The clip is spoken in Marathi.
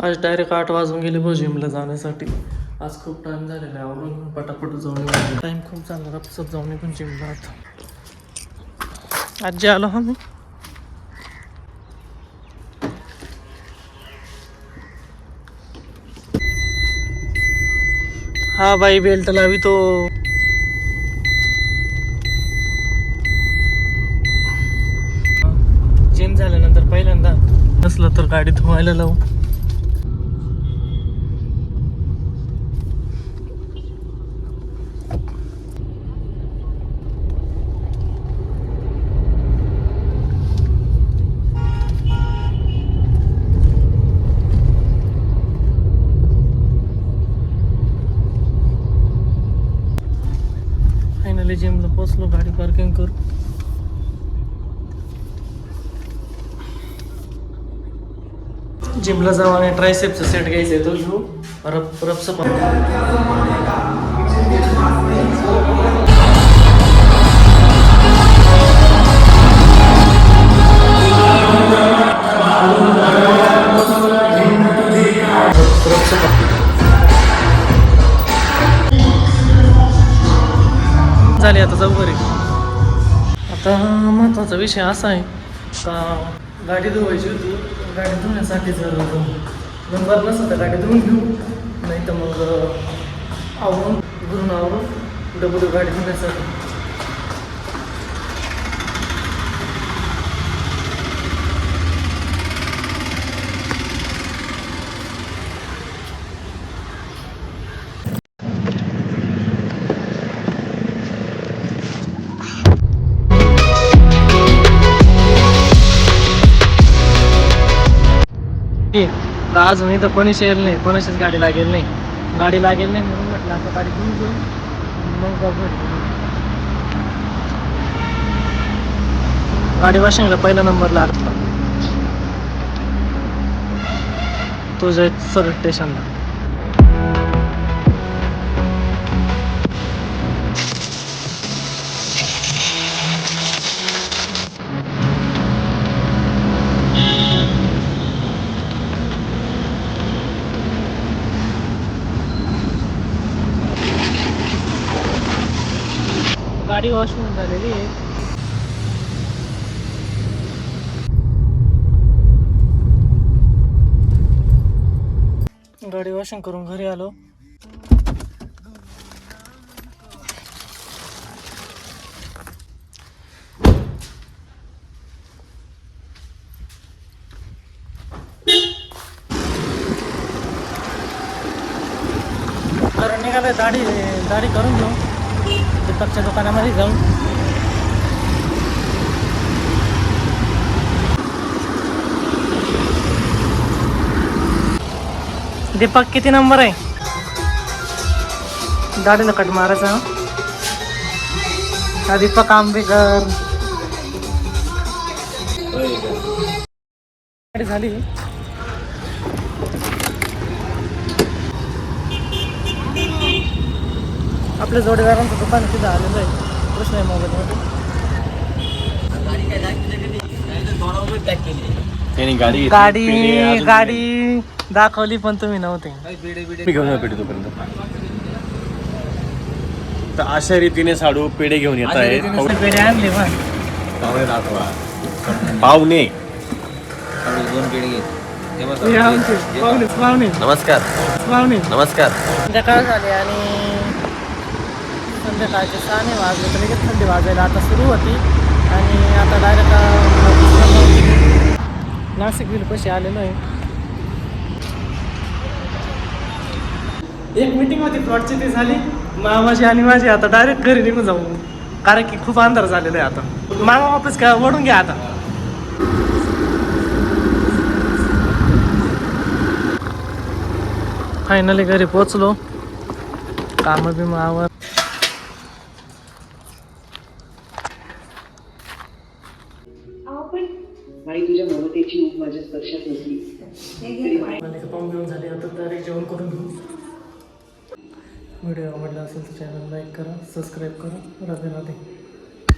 आज डायरेक्ट 8 वाजून गेले बघ जिमला जाण्यासाठी. आज खूप टाइम झालेला आहे. आवरून पटापट जाऊन टाइम खूप झाला. रपसत जाऊन पण जिमला आता. आजी आलो हा मी. हा बाई बेल्ट लावी तो. जिम झाल्यानंतर पहिल्यांदा नसलं तर गाडी धुवायला लावू. फायनली जिमला पोचलो. गाडी पार्किंग करू. जिमला जाऊ आणि ट्रायसेपचा सेट घ्यायचा आहे तो घेऊ. रप्स झाले. आता जाऊ घरी. आता महत्त्वाचा विषय असा आहे का गाडी धुवायची होती. गाडी धुण्यासाठी जर नंबर नसतं तर गाडी धुवून घेऊ, नाही तर मग आवरून घरून आवरून डबल गाडी धुण्यासाठी. अजून इथं कोणीच येईल नाही, कोणाचीच गाडी लागेल नाही. गाडी लागेल नाही म्हणून म्हटलं आता गाडी घेऊन घेऊ मग गाडी वॉशिंगला पहिला नंबर लागतो. तो जाईल सर स्टेशनला. गाडी वॉश होऊन झालेली आहे. गाडी वॉशिंग करून घरी आलो. कारण निघालं दाढी करून घेऊ. दीपकच्या दुकानामध्ये जाऊन दीपक किती नंबर आहे? दाढीला कट मारायचा हा दीपक आंबेकर. गाडी झाली. आपल्या जोडीदारांचं दुकान तिथं आलेलं आहे. प्रश्न आहे मोबाईलमध्ये. गाडी दाखवली पण तुम्ही नव्हते. घेऊन पेढे तोपर्यंत. तर अशा रीतीने साडू पेढे घेऊन येत आहे. पेढे आणले पाहुणे दोन पेढे घेत. नमस्कार नमस्कार. संध्याकाळ झाली आणि संध्याकाळचे 6 वाजले तर लगेच थंडी वाजायला आता सुरू होती. आणि आता डायरेक्ट नाशिक व्हील कशी आलेलो आहे. एक मीटिंग होती प्लॉटची, ती झाली. मामाची आणि माझी आता डायरेक्ट घरी निघून जाऊ, कारण की खूप अंधार झालेला आहे. आता मामा वापस का वळून घ्या. आता फायनली घरी पोचलो. काम बी मावर. तुझ्या ममतेची ऊब माझ्या स्पर्शात होती. पाहून घेऊन झाले. आता डायरेक्ट जेवण करून घेऊ. व्हिडिओ आवडला असेल तर चॅनल लाईक करा, सबस्क्राईब करा. राधे राधे.